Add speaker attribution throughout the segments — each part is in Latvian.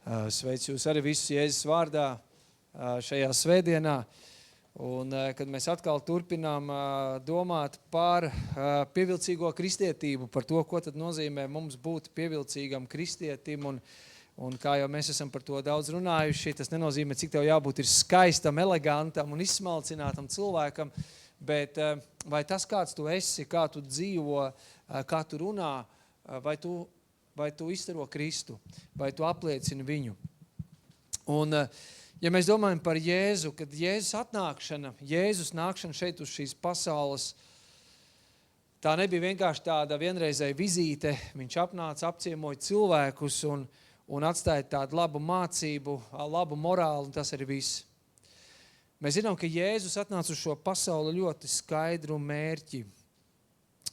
Speaker 1: Sveicu jūs arī visus Jēzus vārdā šajā svētdienā. Un kad mēs atkal turpinām domāt par pievilcīgo kristietību, par to, ko tad nozīmē mums būt pievilcīgam kristietim, un kā jau mēs esam par to daudz runājuši, tas nenozīmē, cik tev jābūt ir skaistam, elegantam un izsmalcinātam cilvēkam, bet vai tas, kāds tu esi, kā tu dzīvo, kā tu runā, vai tu izstaro Kristu, vai tu apliecini viņu. Un, ja mēs domājam par Jēzu, kad Jēzus nākšana šeit uz šīs pasaules, tā nebija vienkārši tāda vienreizēja vizīte, viņš apciemoja cilvēkus un atstāja tādu labu mācību, labu morālu, un tas arī viss. Mēs zinām, ka Jēzus atnāca uz šo pasauli ļoti skaidru mērķi,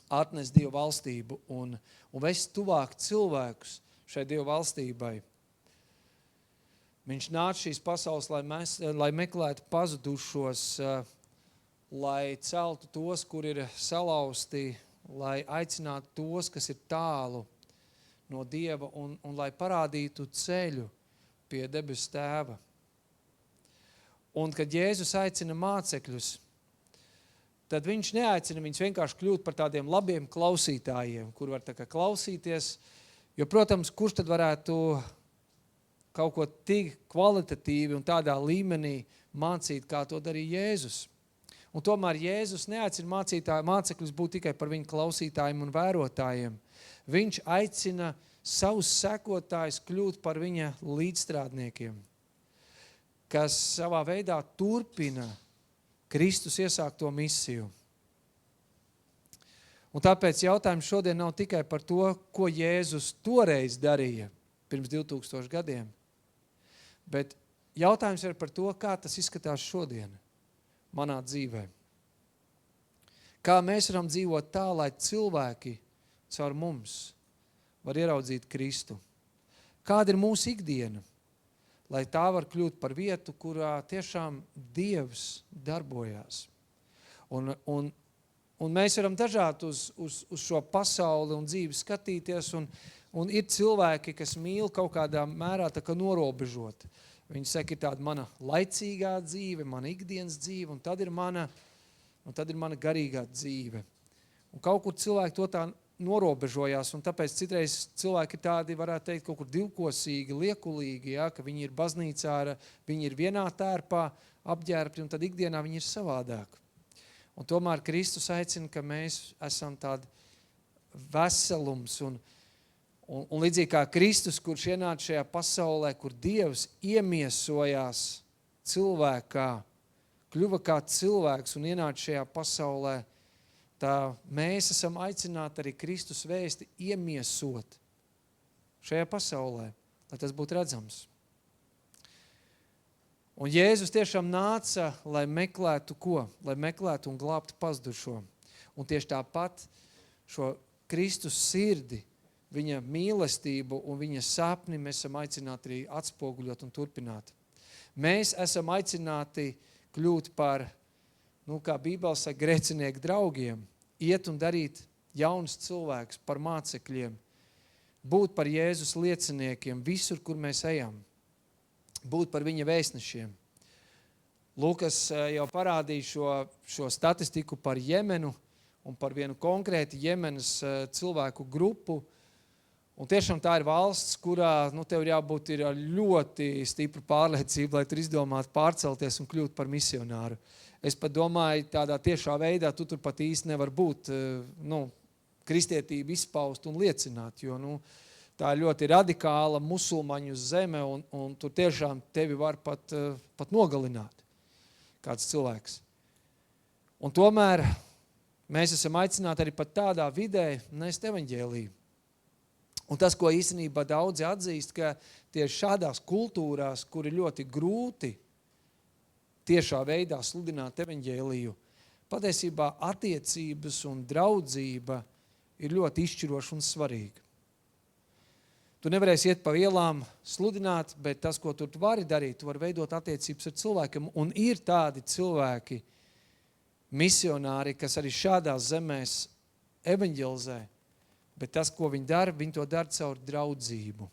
Speaker 1: atnest Dievu valstību un vest tuvāk cilvēkus šai Dievu valstībai. Viņš nāca šīs pasaules, lai meklētu pazudušos, lai celtu tos, kur ir salauzti, lai aicinātu tos, kas ir tālu no Dieva un lai parādītu ceļu pie debes Tēva. Un kad Jēzus aicina mācekļus, tad viņš neaicina viņus vienkārši kļūt par tādiem labiem klausītājiem, kur var tā kā klausīties, jo, protams, kurš tad varētu kaut ko tik kvalitatīvi un tādā līmenī mācīt, kā to darīja Jēzus. Un tomēr Jēzus neaicina mācekļus būt tikai par viņu klausītājiem un vērotājiem. Viņš aicina savus sekotājus kļūt par viņa līdzstrādniekiem, kas savā veidā turpina Kristus iesākto misiju. Un tāpēc jautājums šodien nav tikai par to, ko Jēzus toreiz darīja pirms 2000 gadiem, bet jautājums ir par to, kā tas izskatās šodien manā dzīvē. Kā mēs varam dzīvot tā, lai cilvēki caur mums var ieraudzīt Kristu. Kāda ir mūsu ikdiena, lai tā var kļūt par vietu, kurā tiešām Dievs darbojās. Un mēs varam dažādi uz šo pasauli un dzīvi skatīties, un ir cilvēki, kas mīl kaut kādā mērā tā kā norobežot. Viņi saka, ir tāda mana laicīgā dzīve, mana ikdienas dzīve, un tad ir mana garīgā dzīve. Un kaut kur cilvēki to tā norobežojās, un tāpēc citreiz cilvēki tādi, varētu teikt, kaut kur divkosīgi, liekulīgi, ja, ka viņi ir baznīcā, viņi ir vienā tērpā apģērbti, un tad ikdienā viņi ir savādāk. Un tomēr Kristus aicina, ka mēs esam tādi veselums, un līdzīgi kā Kristus, kurš ienāca šajā pasaulē, kur Dievs iemiesojās cilvēkā, kļuva kā cilvēks un ienāca šajā pasaulē, tā mēs esam aicināti arī Kristus vēsti iemiesot šajā pasaulē, lai tas būtu redzams. Un Jēzus tiešām nāca, lai meklētu ko? Lai meklētu un glābtu pazudušo. Un tieši tāpat šo Kristus sirdi, viņa mīlestību un viņa sapni mēs esam aicināti arī atspoguļot un turpināt. Mēs esam aicināti kļūt par, kā Bībele saka, grēcinieku draugiem, iet un darīt jaunus cilvēkus par mācekļiem, būt par Jēzus lieciniekiem visur, kur mēs ejam, būt par viņa vēstnešiem. Lukas jau parādīja šo statistiku par Jemenu un par vienu konkrēti Jemenas cilvēku grupu, un tiešām tā ir valsts, kurā tev ir jābūt ir ļoti stipra pārliecība, lai tur izdomātu pārcelties un kļūt par misionāru. Es pat domāju, tādā tiešā veidā tu tur pat īsti nevar būt, kristietību izpaust un liecināt, jo, tā ir ļoti radikāla musulmaņu zeme, un tur tiešām tevi var pat nogalināt kāds cilvēks. Un tomēr mēs esam aicināti arī pat tādā vidē nest evaņģēliju. Un tas, ko īstenībā daudzi atzīst, ka tieši šādās kultūrās, kur ir ļoti grūti tiešā veidā sludināt evaņģēliju, patiesībā attiecības un draudzība ir ļoti izšķiroša un svarīga. Tu nevarēsi iet pa ielām sludināt, bet tas, ko tu vari darīt, tu vari veidot attiecības ar cilvēkiem. Un ir tādi cilvēki, misionāri, kas arī šādās zemēs evaņģelizē, bet tas, ko viņi dara, viņi to dara caur draudzību.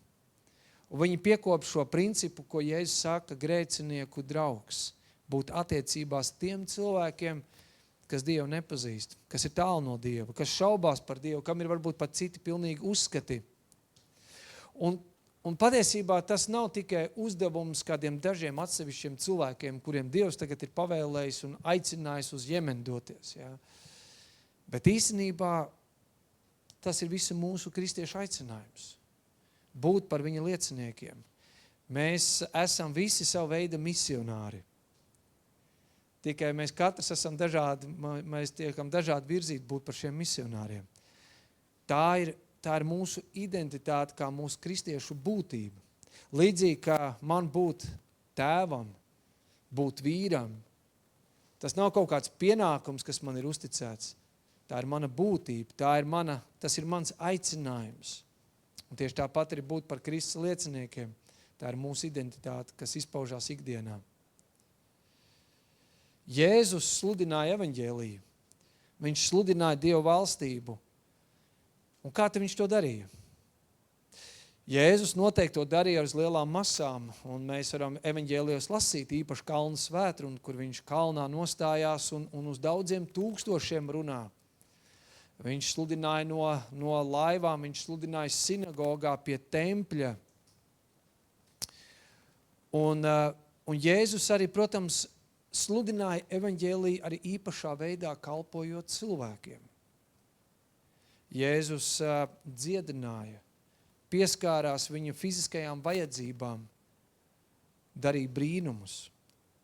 Speaker 1: Un viņi piekop šo principu, ko Jēzus saka, grēcinieku draugs. Būt attiecībās tiem cilvēkiem, kas Dievu nepazīst, kas ir tālu no Dieva, kas šaubās par Dievu, kam ir varbūt pat citi pilnīgi uzskati. Un patiesībā tas nav tikai uzdevums kādiem dažiem atsevišķiem cilvēkiem, kuriem Dievs tagad ir pavēlējis un aicinājis uz Jemenu doties. Ja? Bet īstenībā tas ir visa mūsu kristiešu aicinājums. Būt par viņa lieciniekiem. Mēs esam visi savu veidu misionāri. Tikai mēs katrs esam dažādi, mēs tiekam dažādi virzīti būt par šiem misionāriem. Tā ir mūsu identitāte kā mūsu kristiešu būtība. Līdzīgi kā man būt tēvam, būt vīram, tas nav kaut kāds pienākums, kas man ir uzticēts. Tā ir mana būtība, tas ir mans aicinājums. Un tieši tāpat arī būt par Kristus lieciniekiem. Tā ir mūsu identitāte, kas izpaužās ikdienā. Jēzus sludināja evaņģēliju. Viņš sludināja Dievu valstību. Un kā tad viņš to darīja? Jēzus noteikti to darīja uz lielām masām, un mēs varam evaņģēlijos lasīt īpaši kalnu svētru, kur viņš kalnā nostājās un uz daudziem tūkstošiem runā. Viņš sludināja no laivām, viņš sludināja sinagogā pie tempļa. Un Jēzus arī, protams, sludināja evaņģēliju arī īpašā veidā kalpojot cilvēkiem. Jēzus dziedināja, pieskārās viņa fiziskajām vajadzībām, darīja brīnumus.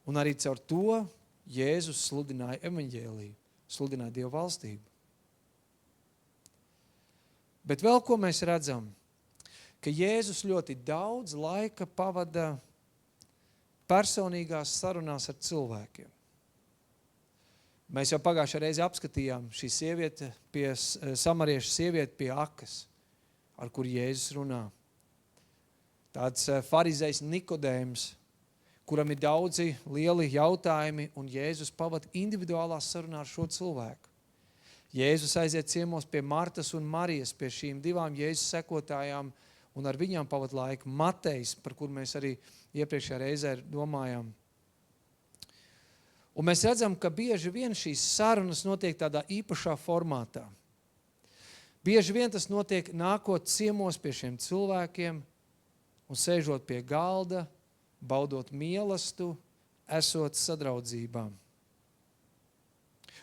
Speaker 1: Un arī caur to Jēzus sludināja evaņģēliju, sludināja Dievu valstību. Bet vēl ko mēs redzam, ka Jēzus ļoti daudz laika pavada personīgās sarunās ar cilvēkiem. Mēs jau pagājušajā reizi apskatījām šī sieviete, samarieša sieviete pie akas, ar kuru Jēzus runā. Tāds farizejs Nikodēms, kuram ir daudzi lieli jautājumi, un Jēzus pavada individuālās sarunā ar šo cilvēku. Jēzus aiziet ciemos pie Martas un Marijas, pie šīm divām Jēzus sekotājām, un ar viņām pavada laiku. Matejs, par kur mēs arī iepriekšējā reizē domājām. Un mēs redzam, ka bieži vien šīs sarunas notiek tādā īpašā formātā. Bieži vien tas notiek nākot ciemos pie šiem cilvēkiem un sēžot pie galda, baudot mielastu, esot sadraudzībām.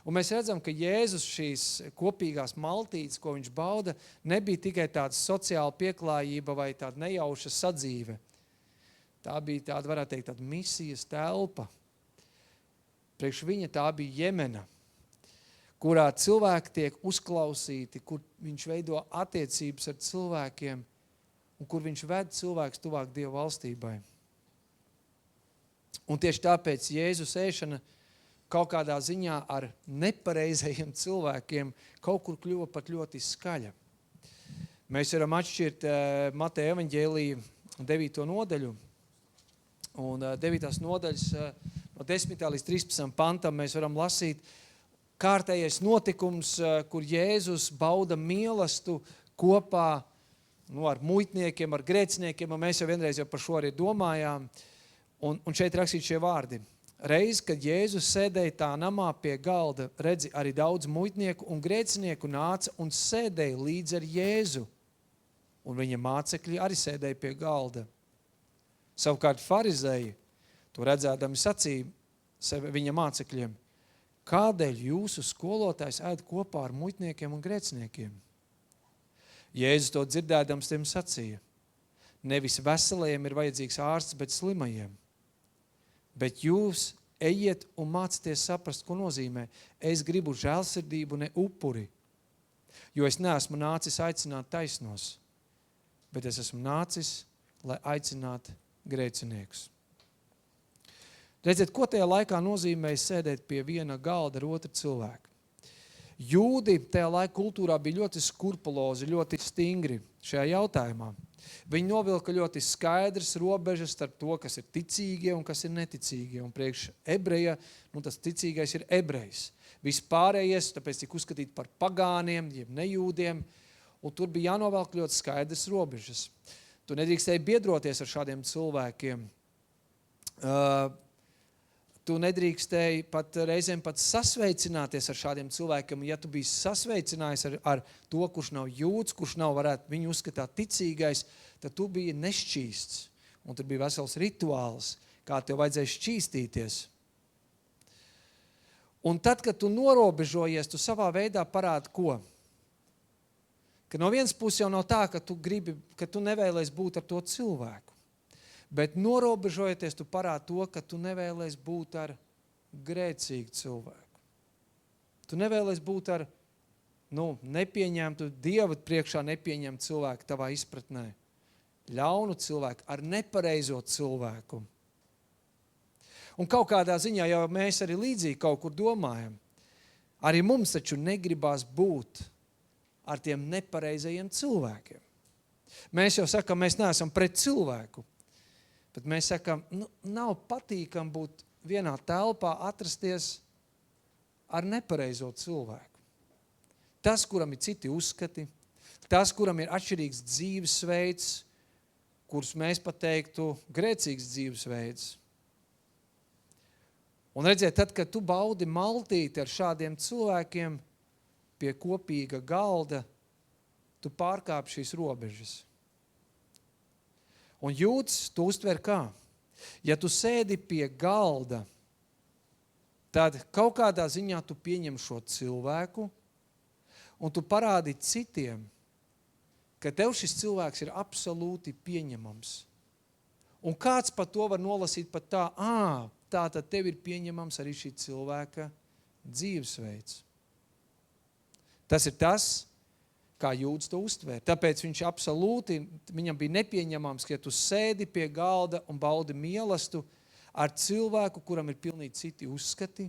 Speaker 1: Un mēs redzam, ka Jēzus šīs kopīgās maltītes, ko viņš bauda, nebija tikai tāda sociāla pieklājība vai tāda nejauša sadzīve. Tā bija tāda, varētu teikt, tāda misijas telpa. Priekš viņa tā bija Jemena, kurā cilvēki tiek uzklausīti, kur viņš veido attiecības ar cilvēkiem un kur viņš ved cilvēkus tuvāk Dieva valstībai. Un tieši tāpēc Jēzus ēšana kaut kādā ziņā ar nepareizajiem cilvēkiem kaut kur kļuva pat ļoti skaļa. Mēs varam atšķirt Mateja evaņģēliju 9. nodaļu, un 9. nodaļas no 10. līdz 13. pantam mēs varam lasīt kārtējais notikums, kur Jēzus bauda mielastu kopā ar muitniekiem, ar grēciniekiem, un mēs jau vienreiz par šo arī domājām, un šeit rakstīt šie vārdi. Reiz, kad Jēzus sēdēja tā namā pie galda, redzi, arī daudz muitnieku un grēcinieku nāca un sēdēja līdz ar Jēzu. Un viņa mācekļi arī sēdēja pie galda. Savukārt farizēji, to redzēdami sacīja viņa mācekļiem, kādēļ jūsu skolotājs ēd kopā ar muitniekiem un grēciniekiem? Jēzus to dzirdēdams tiem sacīja, nevis veselajiem ir vajadzīgs ārsts, bet slimajiem. Bet jūs ejiet un mācieties saprast, ko nozīmē. Es gribu žēlsirdību, ne upuri, jo es neesmu nācis aicināt taisnos, bet es esmu nācis, lai aicinātu grēciniekus. Redziet, ko tajā laikā nozīmēja sēdēt pie viena galda ar otru cilvēku. Jūdi tajā laika kultūrā bija ļoti skrupulozi, ļoti stingri šajā jautājumā. Viņi novilka ļoti skaidrs robežas starp to, kas ir ticīgie un kas ir neticīgie. Un priekš ebreja, tas ticīgais ir ebrejs. Vispārējais, tāpēc tika uzskatīt par pagāniem, jeb nejūdiem, un tur bija jānovelk ļoti skaidrs robežas. Tu nedrīkstēji biedroties ar šādiem cilvēkiem. Tu nedrīkstēji pat reizēm pat sasveicināties ar šādiem cilvēkiem. Ja tu biji sasveicinājies ar to, kurš nav jūds, kurš nav varētu viņu uzskatāt ticīgais, tad tu biji nešķīsts. Un tur bija vesels rituāls, kā tev vajadzēja šķīstīties. Un tad, kad tu norobežojies, tu savā veidā parādi ko? Ka no vienas puses jau nav tā, ka tu nevēlies būt ar to cilvēku. Bet norobežojoties, tu parādi to, ka tu nevēlies būt ar grēcīgu cilvēku. Tu nevēlies būt ar nepieņemtu, Dieva priekšā nepieņemtu cilvēku tavā izpratnē. Ļaunu cilvēku, ar nepareizo cilvēku. Un kaut kādā ziņā jau mēs arī līdzīgi kaut kur domājam. Arī mums taču negribās būt ar tiem nepareizajiem cilvēkiem. Mēs jau sakam, mēs neesam pret cilvēku, bet mēs sakam, nav patīkam būt vienā telpā atrasties ar nepareizo cilvēku. Tas, kuram ir citi uzskati, tas, kuram ir atšķirīgs dzīvesveids, kurus mēs pateiktu grēcīgs dzīvesveids. Un redziet, tad, kad tu baudi maltīti ar šādiem cilvēkiem pie kopīga galda, tu pārkāp šīs robežas. Un Jūds tu uztver kā? Ja tu sēdi pie galda, tad kaut kādā ziņā tu pieņem šo cilvēku un tu parādi citiem, ka tev šis cilvēks ir absolūti pieņemams. Un kāds par to var nolasīt pat tā, tātad tev ir pieņemams arī šī cilvēka dzīvesveids. Tas ir tas, kā Jūds to uztvēr. Tāpēc viņam bija nepieņemams, ka tu sēdi pie galda un baudi mielastu ar cilvēku, kuram ir pilnīgi citi uzskati,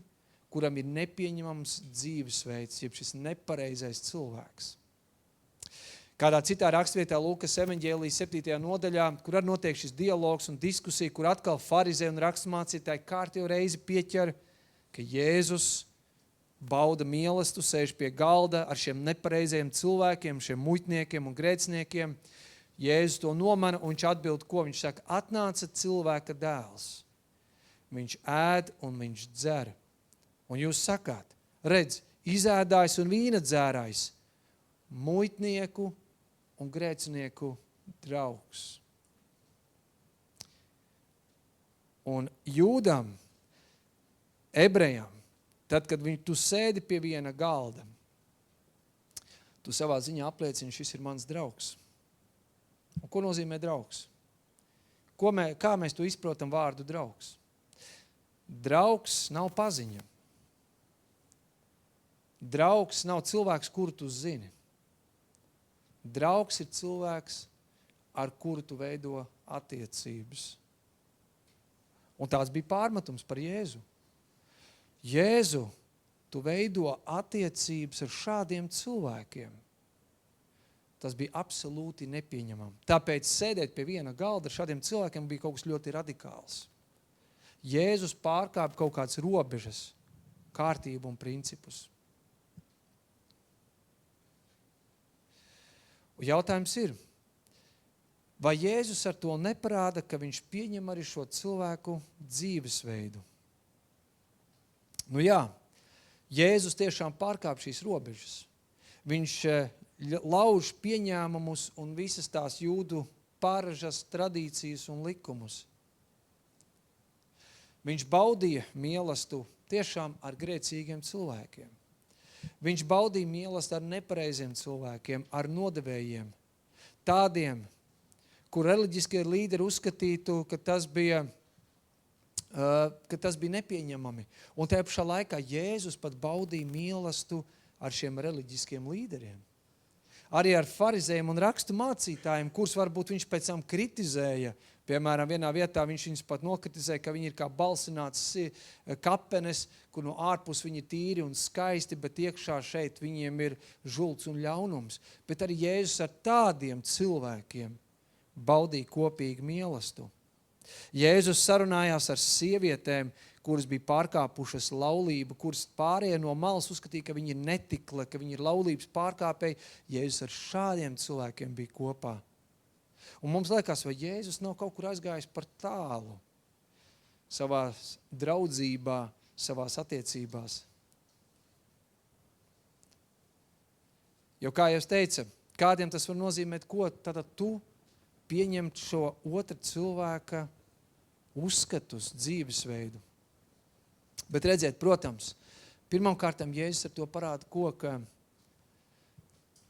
Speaker 1: kuram ir nepieņemams dzīvesveids, jeb šis nepareizais cilvēks. Kādā citā rakstvietā Lūkas evaņģēlijas 7. nodaļā, kur arī notiek šis dialogs un diskusija, kur atkal farizēji un raksturmācītāji kārtīgi reizi pieķer, ka Jēzus bauda mielastu, sēž pie galda ar šiem nepareizajiem cilvēkiem, šiem muitniekiem un grēciniekiem. Jēzus to nomana un viņš atbild, ko viņš saka, atnāca cilvēka dēls. Viņš ēd un viņš dzer. Un jūs sakāt, redz, izēdājs un vīna dzērājs, muitnieku un grēcinieku draugs. Un Jūdam, ebrejam, tad, kad tu sēdi pie viena galda, tu savā ziņā apliecini, šis ir mans draugs. Un ko nozīmē draugs? Kā mēs to izprotam vārdu draugs? Draugs nav paziņa. Draugs nav cilvēks, kuru tu zini. Draugs ir cilvēks, ar kuru tu veido attiecības. Un tāds bija pārmetums par Jēzu. Jēzu, tu veido attiecības ar šādiem cilvēkiem. Tas bija absolūti nepieņemami. Tāpēc sēdēt pie viena galda ar šādiem cilvēkiem bija kaut kas ļoti radikāls. Jēzus pārkāpa kaut kādas robežas, kārtību un principus. Un jautājums ir, vai Jēzus ar to neparāda, ka viņš pieņem arī šo cilvēku dzīvesveidu? Nu jā, Jēzus tiešām pārkāp šīs robežas. Viņš lauž pieņēmumus un visas tās jūdu paražas, tradīcijas un likumus. Viņš baudīja mielastu tiešām ar grēcīgiem cilvēkiem. Viņš baudīja mielastu ar nepareiziem cilvēkiem, ar nodevējiem. Tādiem, kur reliģiskie līderi uzskatītu, ka tas bija nepieņemami. Un tajā pašā laikā Jēzus pat baudīja mielastu ar šiem reliģiskiem līderiem. Arī ar farizējiem un rakstu mācītājiem, kurus varbūt viņš pēc tam kritizēja. Piemēram, vienā vietā viņš viņus pat nokritizēja, ka viņi ir kā balsināts kapenes, kur no ārpus viņi ir tīri un skaisti, bet iekšā šeit viņiem ir žults un ļaunums. Bet arī Jēzus ar tādiem cilvēkiem baudīja kopīgi mielastu. Jēzus sarunājās ar sievietēm, kuras bija pārkāpušas laulību, kuras pārējie no malas uzskatīja, ka viņi ir netikli, ka viņi ir laulības pārkāpēji. Jēzus ar šādiem cilvēkiem bija kopā. Un mums liekas, vai Jēzus nav kaut kur aizgājis par tālu savās draudzībā, savās attiecībās. Jo, kā jau es teicu, kādiem tas var nozīmēt, ko tad tu pieņemt šo otra cilvēka uzskatus, dzīvesveidu. Bet redziet, protams, pirmkārtam Jēzus ar to parāda, ka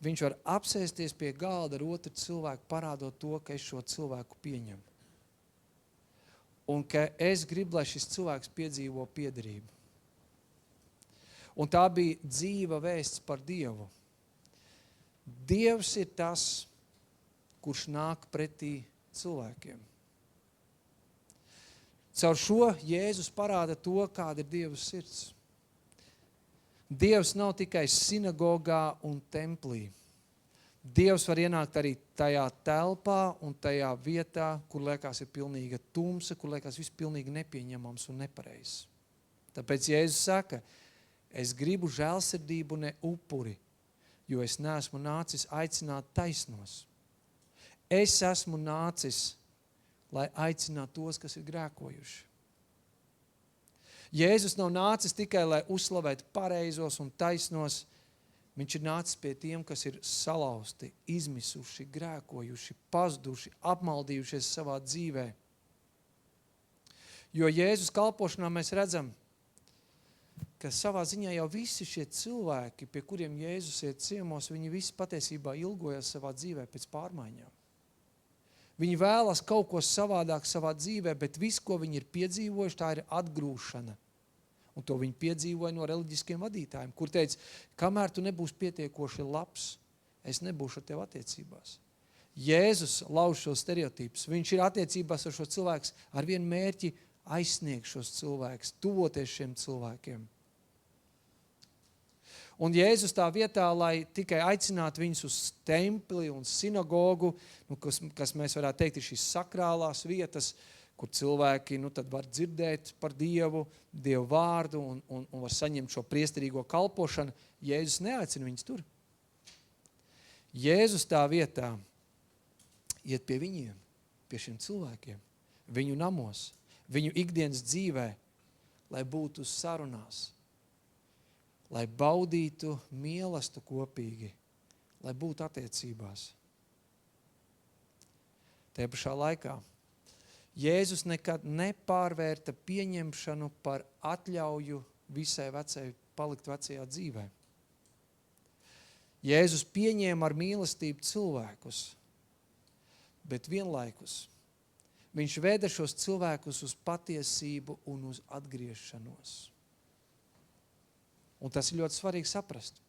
Speaker 1: viņš var apsēsties pie galda ar otru cilvēku, parādot to, ka es šo cilvēku pieņemu. Un ka es gribu, lai šis cilvēks piedzīvo piederību. Un tā bija dzīva vēsts par Dievu. Dievs ir tas, kurš nāk pretī cilvēkiem. Caur šo Jēzus parāda to, kāda ir Dieva sirds. Dievs nav tikai sinagogā un templī. Dievs var ienākt arī tajā telpā un tajā vietā, kur liekas ir pilnīga tumsa, kur liekas viss pilnīgi nepieņemams un nepareizs. Tāpēc Jēzus saka, es gribu žēlsirdību, ne upuri, jo es neesmu nācis aicināt taisnos. Es esmu nācis, lai aicinātu tos, kas ir grēkojuši. Jēzus nav nācis tikai, lai uzslavētu pareizos un taisnos. Viņš ir nācis pie tiem, kas ir salauzti, izmisuši, grēkojuši, pazuduši, apmaldījušies savā dzīvē. Jo Jēzus kalpošanā mēs redzam, ka savā ziņā jau visi šie cilvēki, pie kuriem Jēzus iet ciemos, viņi visi patiesībā ilgojas savā dzīvē pēc pārmaiņām. Viņi vēlas kaut ko savādāk savā dzīvē, bet viss, ko viņi ir piedzīvojuši, tā ir atgrūšana. Un to viņi piedzīvoja no reliģiskiem vadītājiem, kur teica, kamēr tu nebūsi pietiekoši labs, es nebūšu ar tev attiecībās. Jēzus lauž šo stereotipus. Viņš ir attiecībās ar šo cilvēku ar vienu mērķi aizsniegt šos cilvēkus, tuvoties šiem cilvēkiem. Un Jēzus tā vietā, lai tikai aicinātu viņus uz templi un sinagogu, kas mēs varētu teikt ir šīs sakrālās vietas, kur cilvēki tad var dzirdēt par Dievu, Dievu vārdu un var saņemt šo priesterīgo kalpošanu, Jēzus neaicina viņus tur. Jēzus tā vietā iet pie viņiem, pie šiem cilvēkiem, viņu namos, viņu ikdienas dzīvē, lai būtu sarunās, lai baudītu mīlestību kopīgi, lai būtu attiecībās. Tajā pašā laikā Jēzus nekad nepārvērta pieņemšanu par atļauju visai palikt vecajā dzīvē. Jēzus pieņēma ar mīlestību cilvēkus, bet vienlaikus viņš veda šos cilvēkus uz patiesību un uz atgriešanos. Un tas ir ļoti svarīgi saprast.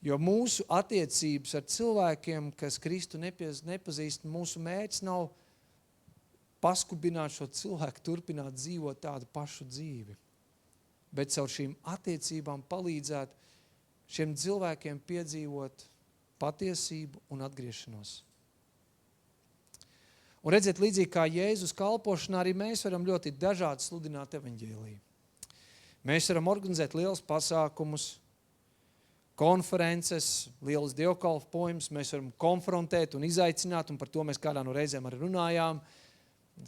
Speaker 1: Jo mūsu attiecības ar cilvēkiem, kas Kristu nepazīst, mūsu mērķis nav paskubināt šo cilvēku, turpināt dzīvot tādu pašu dzīvi. Bet caur šīm attiecībām palīdzēt šiem cilvēkiem piedzīvot patiesību un atgriešanos. Un redziet, līdzīgi kā Jēzus kalpošanā, arī mēs varam ļoti dažādi sludināt evaņģēliju. Mēs varam organizēt lielus pasākumus, konferences, lielas dievkalpojumus, mēs varam konfrontēt un izaicināt, un par to mēs kādā no reizēm arī runājām.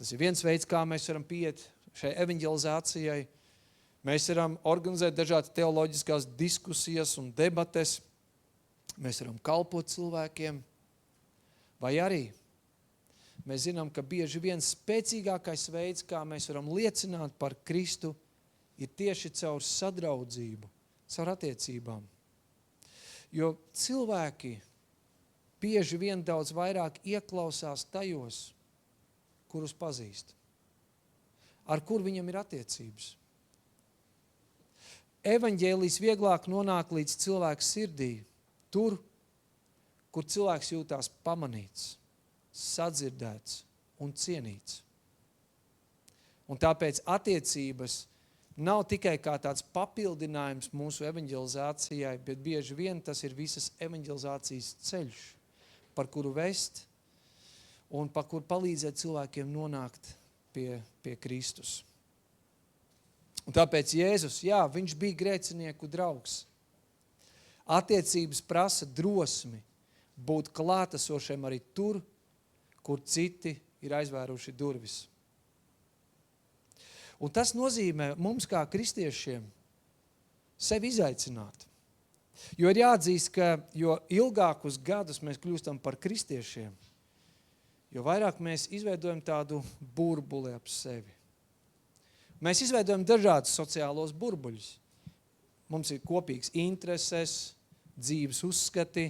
Speaker 1: Tas ir viens veids, kā mēs varam pieiet šai evaņģelizācijai. Mēs varam organizēt dažādas teoloģiskās diskusijas un debates. Mēs varam kalpot cilvēkiem. Vai arī mēs zinām, ka bieži viens spēcīgākais veids, kā mēs varam liecināt par Kristu, ir tieši caur sadraudzību, caur attiecībām. Jo cilvēki bieži vien daudz vairāk ieklausās tajos, kurus pazīst, ar kur viņam ir attiecības. Evaņģēlijs vieglāk nonāk līdz cilvēka sirdī, tur, kur cilvēks jūtās pamanīts, sadzirdēts un cienīts. Un tāpēc attiecības nav tikai kā tāds papildinājums mūsu evaņģelizācijai, bet bieži vien tas ir visas evaņģelizācijas ceļš, par kuru vest un par kur palīdzēt cilvēkiem nonākt pie Kristus. Un tāpēc Jēzus, viņš bija grēcinieku draugs. Attiecības prasa drosmi būt klātesošiem arī tur, kur citi ir aizvēruši durvis. Un tas nozīmē mums kā kristiešiem sevi izaicināt. Jo ir jāatzīst, ka jo ilgākus gadus mēs kļūstam par kristiešiem, jo vairāk mēs izveidojam tādu burbuli ap sevi. Mēs izveidojam dažādus sociālos burbuļus. Mums ir kopīgs intereses, dzīves uzskati,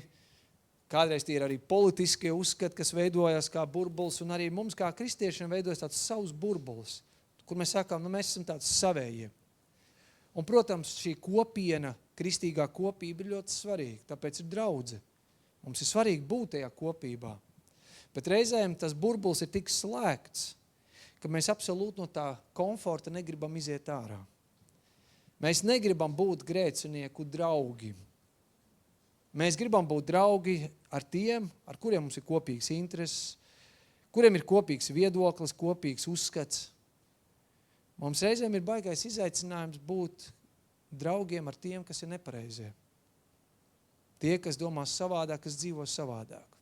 Speaker 1: kādreiz tie ir arī politiskie uzskati, kas veidojas kā burbulis, un arī mums kā kristiešiem veidojas tāds savs burbulis, kur mēs sakām, mēs esam tāds savējie. Un, protams, šī kopiena, kristīgā kopība ir ļoti svarīga, tāpēc ir draudze. Mums ir svarīgi būt tajā kopībā. Bet reizēm tas burbulis ir tik slēgts, ka mēs absolūti no tā komforta negribam iziet ārā. Mēs negribam būt grēcinieku draugi. Mēs gribam būt draugi ar tiem, ar kuriem mums ir kopīgs intereses, kuriem ir kopīgs viedoklis, kopīgs uzskats. Mums reizēm ir baigais izaicinājums būt draugiem ar tiem, kas ir nepareizie. Tie, kas domā savādāk, kas dzīvo savādāk.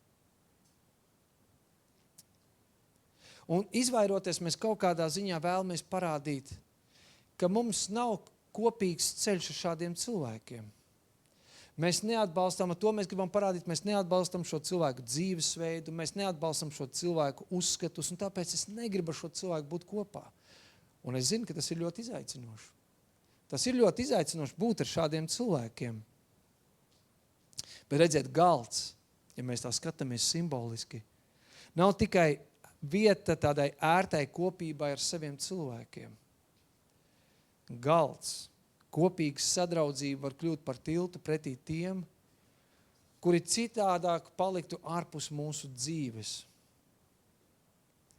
Speaker 1: Un izvairoties, mēs kaut kādā ziņā vēlamies parādīt, ka mums nav kopīgs ceļš ar šādiem cilvēkiem. Mēs neatbalstam, ar to mēs gribam parādīt, mēs neatbalstam šo cilvēku dzīvesveidu, mēs neatbalstam šo cilvēku uzskatus, un tāpēc es negribu ar šo cilvēku būt kopā. Un es zinu, ka tas ir ļoti izaicinoši. Tas ir ļoti izaicinoši būt ar šādiem cilvēkiem. Bet redziet, galds, ja mēs tā skatāmies simboliski, nav tikai vieta tādai ērtai kopībai ar saviem cilvēkiem. Galds, kopīga sadraudzība var kļūt par tiltu pretī tiem, kuri citādāk paliktu ārpus mūsu dzīves.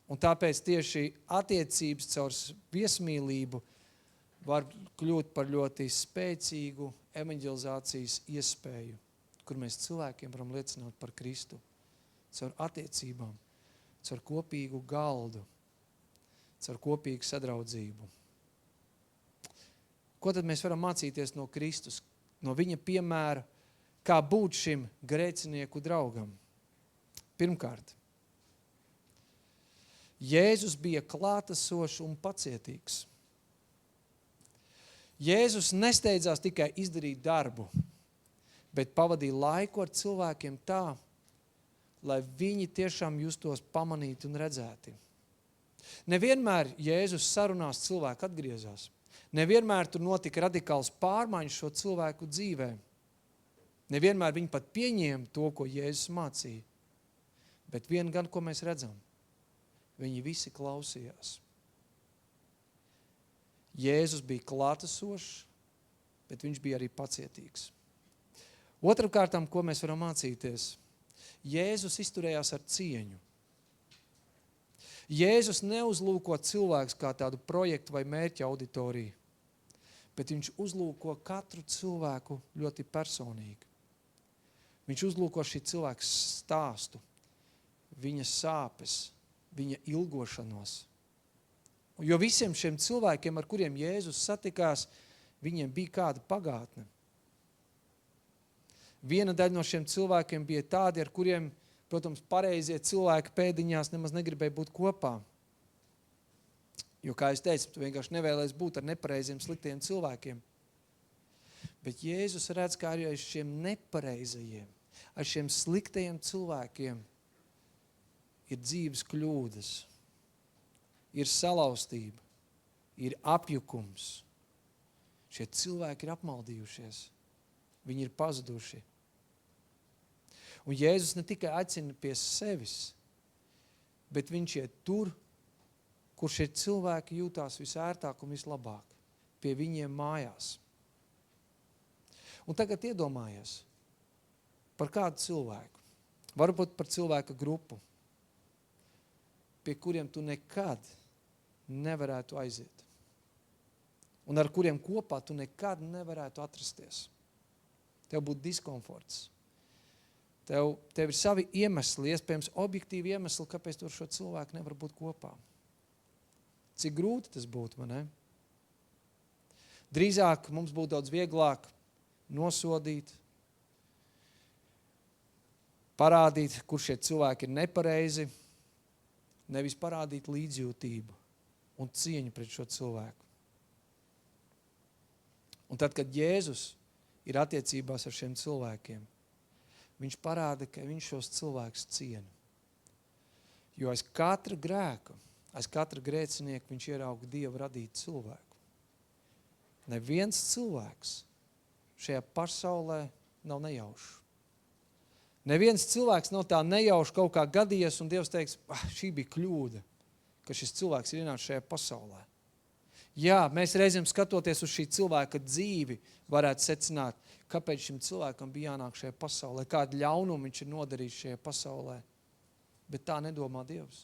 Speaker 1: Un tāpēc tieši attiecības caur viesmīlību var kļūt par ļoti spēcīgu evanģelizācijas iespēju, kur mēs cilvēkiem varam liecināt par Kristu. Caur attiecībām, caur kopīgu galdu, caur kopīgu sadraudzību. Ko tad mēs varam mācīties no Kristus, no viņa piemēra, kā būt šim grēcinieku draugam? Pirmkārt, Jēzus bija klātesošs un pacietīgs. Jēzus nesteidzās tikai izdarīt darbu, bet pavadīja laiku ar cilvēkiem tā, lai viņi tiešām justos pamanīti un redzēti. Nevienmēr Jēzus sarunās cilvēku atgriezās. Nevienmēr tur notika radikāls pārmaiņas šo cilvēku dzīvē. Nevienmēr viņi pat pieņēma to, ko Jēzus mācīja. Bet vien gan, ko mēs redzam, viņi visi klausījās. Jēzus bija klātesošs, bet viņš bija arī pacietīgs. Otrkārtām, ko mēs varam mācīties? Jēzus izturējās ar cieņu. Jēzus neuzlūko cilvēks kā tādu projektu vai mērķa auditoriju, bet viņš uzlūko katru cilvēku ļoti personīgi. Viņš uzlūko šī cilvēka stāstu, viņa sāpes, viņa ilgošanos. Jo visiem šiem cilvēkiem, ar kuriem Jēzus satikās, viņiem bija kāda pagātne. Viena daļa no šiem cilvēkiem bija tādi, ar kuriem, protams, pareizie cilvēki pēdiņās nemaz negribēja būt kopā. Jo, kā es teicu, tu vienkārši nevēlies būt ar nepareiziem, sliktiem cilvēkiem. Bet Jēzus redz, kā arī ar šiem nepareizajiem, ar šiem sliktajiem cilvēkiem ir dzīves kļūdas, ir salauztība, ir apjukums. Šie cilvēki ir apmaldījušies, viņi ir pazuduši. Un Jēzus ne tikai aicina pie sevis, bet viņš iet tur, kur šie cilvēki jūtās visērtāk un vislabāk, pie viņiem mājās. Un tagad iedomājies par kādu cilvēku, varbūt par cilvēka grupu, pie kuriem tu nekad nevarētu aiziet. Un ar kuriem kopā tu nekad nevarētu atrasties. Tev būtu diskomforts. Tev ir savi iemesli, iespējams objektīvi iemesli, kāpēc tu ar šo cilvēku nevar būt kopā. Cik grūti tas būtu, vai ne? Drīzāk mums būtu daudz vieglāk nosodīt, parādīt, kur šie cilvēki ir nepareizi, nevis parādīt līdzjūtību un cieņu pret šo cilvēku. Un tad, kad Jēzus ir attiecībās ar šiem cilvēkiem, viņš parāda, ka viņš šos cilvēkus ciena. Jo aiz katra grēka, aiz katra grēcinieka viņš ierauga Dievu radītu cilvēku. Neviens cilvēks šajā pasaulē nav nejaušs. Neviens cilvēks nav tā nejauši kaut kā gadījies, un Dievs teiks, šī bija kļūda, ka šis cilvēks ir ienācis šajā pasaulē. Jā, mēs reizēm skatoties uz šī cilvēka dzīvi, varētu secināt, kāpēc šim cilvēkam bija jānāk šajā pasaulē, kādu ļaunumu viņš ir nodarījis šajā pasaulē. Bet tā nedomā Dievs.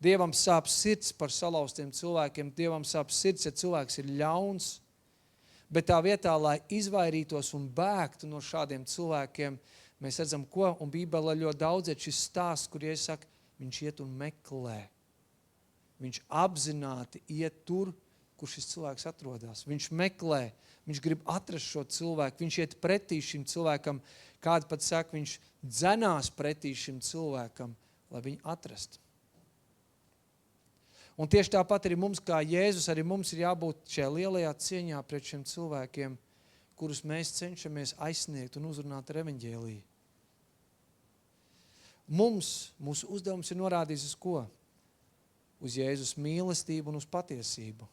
Speaker 1: Dievam sāp sirds par salauztiem cilvēkiem, Dievam sāp sirds, ja cilvēks ir ļauns, bet tā vietā, lai izvairītos un bēgtu no šādiem cilvēkiem, mēs redzam, ko, un Bībelē ļoti daudz ir šis stāsts, kur iesaka, viņš iet un meklē. Viņš apzināti iet tur, kur šis cilvēks atrodas. Viņš meklē, viņš grib atrast šo cilvēku, viņš iet pretī šim cilvēkam, kāda pat saka, viņš dzenās pretī šim cilvēkam, lai viņu atrastu. Un tieši tāpat arī mums, kā Jēzus, arī mums ir jābūt šajā lielajā cieņā pret šiem cilvēkiem, kurus mēs cenšamies aizsniegt un uzrunāt ar evaņģēliju. Mūsu uzdevums ir norādījis uz ko? Uz Jēzus mīlestību un uz patiesību.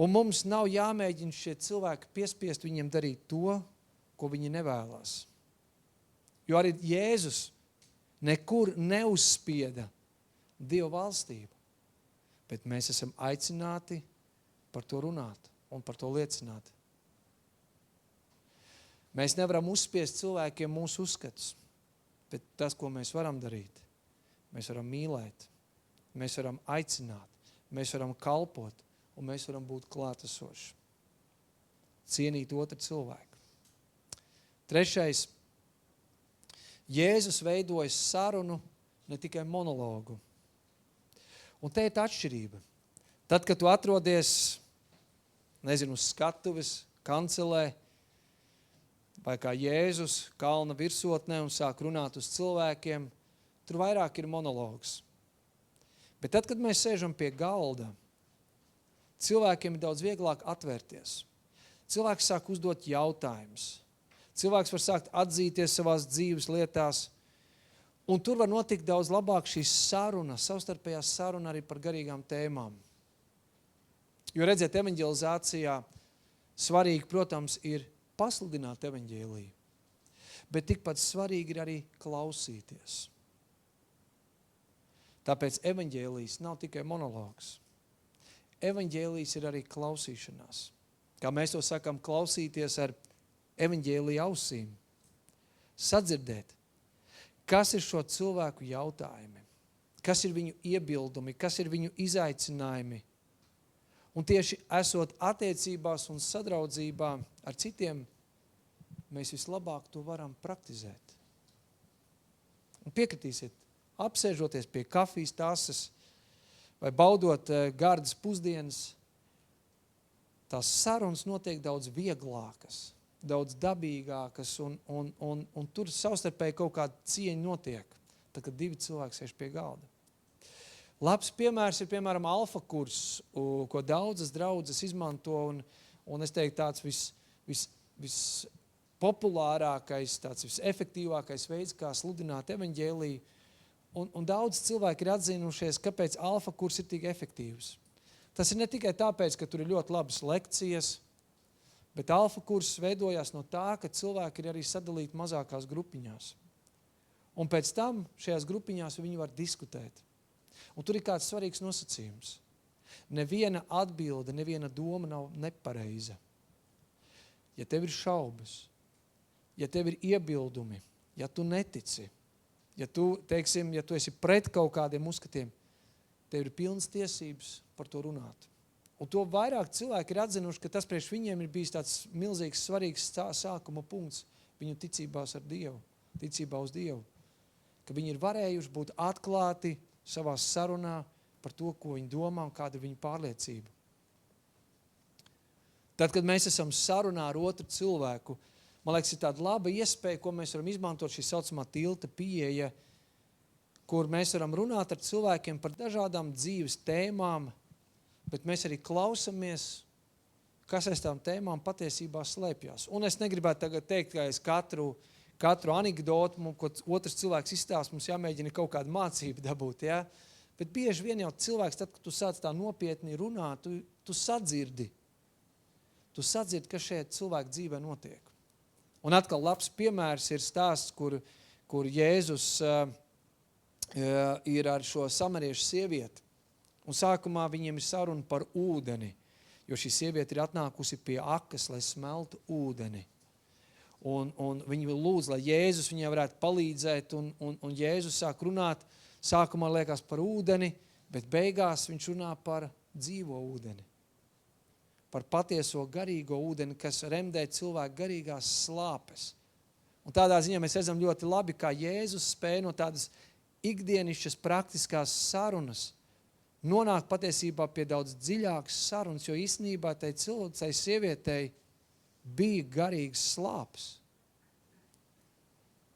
Speaker 1: Un mums nav jāmēģina šie cilvēki piespiest viņiem darīt to, ko viņi nevēlas. Jo arī Jēzus nekur neuzspieda Dieva valstību, bet mēs esam aicināti par to runāt un par to liecināt. Mēs nevaram uzspiest cilvēkiem mūsu uzskatus, bet tas, ko mēs varam darīt, mēs varam mīlēt, mēs varam aicināt, mēs varam kalpot un mēs varam būt klātesoši. Cienīt otru cilvēku. Trešais. Jēzus veidojas sarunu, ne tikai monologu. Un te ir tā atšķirība. Tad, kad tu atrodies, uz skatuves, kancelē, vai kā Jēzus kalna virsotnē un sāk runāt uz cilvēkiem, tur vairāk ir monologs. Bet tad, kad mēs sēžam pie galda, cilvēkiem ir daudz vieglāk atvērties. Cilvēks sāk uzdot jautājumus. Cilvēks var sākt atzīties savās dzīves lietās, un tur var notikt daudz labāk šī saruna, savstarpējā saruna arī par garīgām tēmām. Jo redziet, evaņģelizācijā svarīgi, protams, ir pasludināt evaņģēliju, bet tikpat svarīgi ir arī klausīties. Tāpēc evaņģēlijs nav tikai monologs. Evaņģēlijs ir arī klausīšanās. Kā mēs to sakam, klausīties ar evaņģēlija ausīm. Sadzirdēt, kas ir šo cilvēku jautājumi, kas ir viņu iebildumi, kas ir viņu izaicinājumi. Un tieši esot attiecībās un sadraudzībā ar citiem, mēs vislabāk to varam praktizēt. Un piekritīsiet, apsēžoties pie kafijas tases vai baudot gardas pusdienas, tās sarunas notiek daudz vieglākas, daudz dabīgākas un tur savstarpēji kaut kāda cieņa notiek, tad, kad divi cilvēki sēž pie galda. Labs piemērs ir, piemēram, alfa kurs, ko daudzas draudzes izmanto, un es teiktu tāds vispopulārākais, tāds visefektīvākais veids, kā sludināt evaņģēliju. Un daudz cilvēki ir atzinušies, kāpēc alfa kurs ir tik efektīvs. Tas ir ne tikai tāpēc, ka tur ir ļoti labas lekcijas, bet alfa kurs veidojās no tā, ka cilvēki ir arī sadalīti mazākās grupiņās. Un pēc tam šajās grupiņās viņi var diskutēt. Un tur ir kāds svarīgs nosacījums. Neviena atbilde, neviena doma nav nepareiza. Ja tev ir šaubas, ja tev ir iebildumi, ja tu netici, ja tu esi pret kaut kādiem uzskatiem, tev ir pilnas tiesības par to runāt. Un to vairāk cilvēki ir atzinuši, ka tas priekš viņiem ir bijis tāds milzīgs, svarīgs sākuma punkts viņu ticībās ar Dievu, ticībā uz Dievu. Ka viņi ir varējuši būt atklāti savā sarunā par to, ko viņi domā un kāda ir viņu pārliecība. Tad, kad mēs esam sarunā ar otru cilvēku, man liekas, ir tāda laba iespēja, ko mēs varam izmantot, šī saucamā tilta pieeja, kur mēs varam runāt ar cilvēkiem par dažādām dzīves tēmām, bet mēs arī klausamies, kas aiz tām tēmām patiesībā slēpjas. Un es negribētu tagad teikt, ka es katru anekdotu, ko otrs cilvēks izstāst, mums jāmēģina kaut kādu mācību dabūt, ja? Bet bieži vien jau cilvēks, tad, kad tu sāc tā nopietni runāt, tu sadzirdi. Tu sadzirdi, kas šeit cilvēku dzīvē notiek. Un atkal labs piemērs ir stāsts, kur Jēzus ir ar šo samariešu sievieti. Un sākumā viņiem ir saruna par ūdeni, jo šī sieviete ir atnākusi pie akas, lai smeltu ūdeni. Un viņi lūdz, lai Jēzus viņai varētu palīdzēt, un Jēzus sāk runāt, sākumā liekas par ūdeni, bet beigās viņš runā par dzīvo ūdeni. Par patieso garīgo ūdeni, kas remdē cilvēku garīgās slāpes. Un tādā ziņā mēs redzam ļoti labi, kā Jēzus spēja no tādas ikdienišķas praktiskās sarunas nonāk patiesībā pie daudz dziļākas sarunas, jo īstenībā tai sievietei bija garīgas slāpes.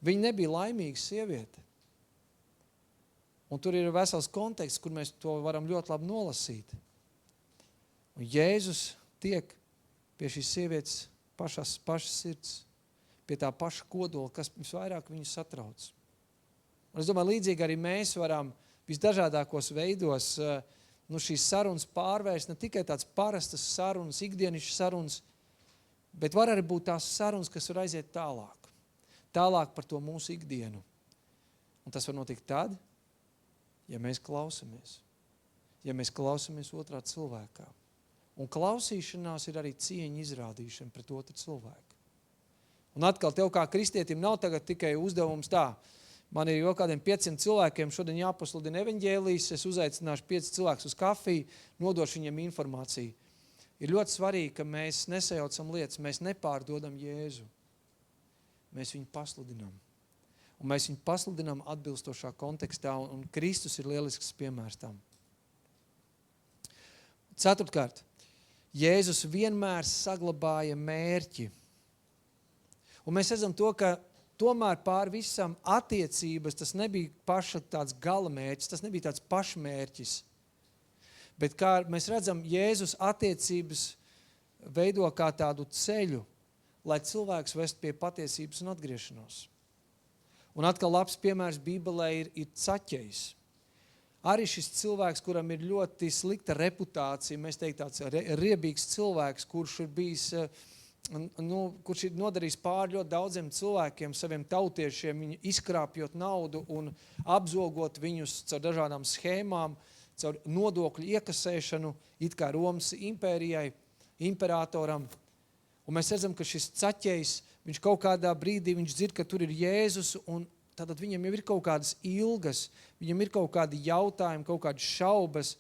Speaker 1: Viņa nebija laimīga sieviete. Un tur ir vesels konteksts, kur mēs to varam ļoti labi nolasīt. Un Jēzus tiek pie šīs sievietes pašas sirds, pie tā paša kodola, kas visvairāk viņu satrauc. Un es domāju, līdzīgi arī mēs varam visdažādākos veidos šīs sarunas pārvērst, ne tikai tāds parastas sarunas, ikdienišas sarunas, bet var arī būt tās sarunas, kas var aiziet tālāk. Tālāk par to mūsu ikdienu. Un tas var notikt tad, ja mēs klausamies. Ja mēs klausamies otrā cilvēkā. Un klausīšanās ir arī cieņa izrādīšana pret otru cilvēku. Un atkal tev kā kristietim nav tagad tikai uzdevums tā. Man ir jau kādiem 500 cilvēkiem šodien jāpasludina evaņģēlijs, es uzaicināšu 5 cilvēkus uz kafiju, nodošu viņiem informāciju. Ir ļoti svarīgi, ka mēs nesajaucam lietas, mēs nepārdodam Jēzu. Mēs viņu pasludinām. Un mēs viņu pasludinām atbilstošā kontekstā, un Kristus ir lielisks piemērs tam. Ceturtkārt, Jēzus vienmēr saglabāja mērķi. Un mēs redzam to, ka tomēr pār visam attiecības, tas nebija paša tāds gala mērķis, tas nebija tāds pašmērķis. Bet kā mēs redzam, Jēzus attiecības veido kā tādu ceļu, lai cilvēks vest pie patiesības un atgriešanos. Un atkal labs piemērs Bībelē ir Caķejs. Arī šis cilvēks, kuram ir ļoti slikta reputācija, mēs teikt tāds riebīgs cilvēks, kurš ir bijis, kurš ir nodarījis pāri ļoti daudziem cilvēkiem, saviem tautiešiem, viņu izkrāpjot naudu un apzogot viņus caur dažādām schēmām, caur nodokļu iekasēšanu, it kā Romas impērijai, imperatoram. Un mēs redzam, ka šis Caķejs, viņš kaut kādā brīdī, viņš dzird, ka tur ir Jēzus, un tātad viņam jau ir kaut kādas ilgas, viņam ir kaut kādi jautājumi, kaut kādas šaubas.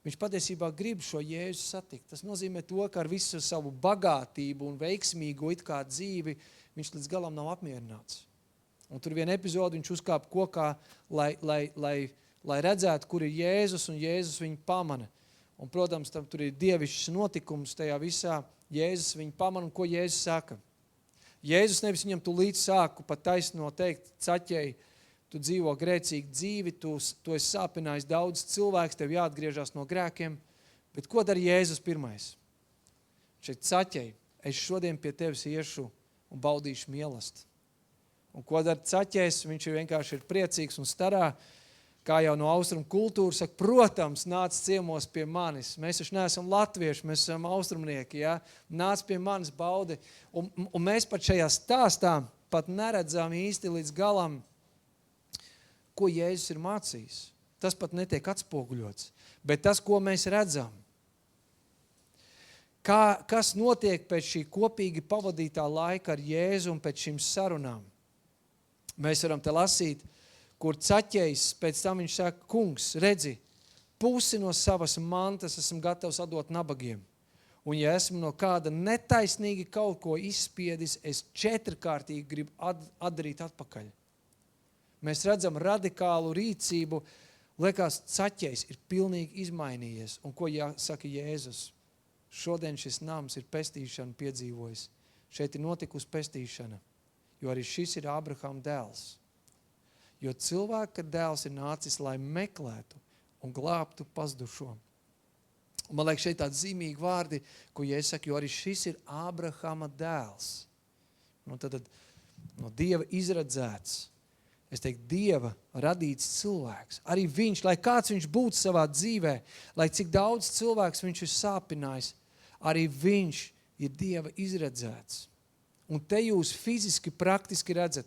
Speaker 1: Viņš patiesībā grib šo Jēzu satikt. Tas nozīmē to, ka ar visu savu bagātību un veiksmīgo it kā dzīvi viņš līdz galam nav apmierināts. Un tur viena epizode viņš uzkāpa kokā, lai redzētu, kur ir Jēzus, un Jēzus viņu pamana. Un, protams, tam tur ir dievišķs notikums tajā visā. Jēzus viņu pamana, un ko Jēzus saka? Jēzus nevis viņam tūlīt sāku pat taisno teikt, Caķej, tu dzīvo grēcīgu dzīvi, tu esi sāpinājis daudz cilvēks, tev jāatgriežas no grēkiem. Bet ko dara Jēzus pirmais? Šeit Caķej, es šodien pie tevis iešu un baudīšu mīlestību. Un ko dara Caķejs? Viņš vienkārši ir priecīgs un starā, kā jau no austrumu kultūras saka, protams, nāc ciemos pie manis. Mēs taču neesam latvieši, mēs esam austrumnieki, ja? Nāc pie manis, baudi. Un mēs pat šajā stāstā pat neredzam īsti līdz galam, ko Jēzus ir mācījis. Tas pat netiek atspoguļots. Bet tas, ko mēs redzam, kas notiek pēc šī kopīgi pavadītā laika ar Jēzu un pēc šīm sarunām, mēs varam te lasīt, kur Caķejs, pēc tam viņš saka, kungs, redzi, pusi no savas mantas esmu gatavs atdot nabagiem. Un ja esmu no kāda netaisnīgi kaut ko izspiedis, es 4-kārtīgi gribu atdarīt atpakaļ. Mēs redzam radikālu rīcību, liekas, Caķejs ir pilnīgi izmainījies. Un ko saka Jēzus? Šodien šis nams ir pestīšana piedzīvojis. Šeit ir notikusi pestīšana, jo arī šis ir Ābrahama dēls. Jo cilvēka dēls ir nācis, lai meklētu un glābtu pazudušo. Un man liekas, šeit tādi zīmīgi vārdi, ko Jēzus saka, jo arī šis ir Ābrahama dēls. Tad no Dieva izradzēts. Es teiktu, Dieva radīts cilvēks. Arī viņš, lai kāds viņš būtu savā dzīvē, lai cik daudz cilvēks viņš ir sāpinājis, arī viņš ir Dieva izradzēts. Un te jūs fiziski, praktiski redzat,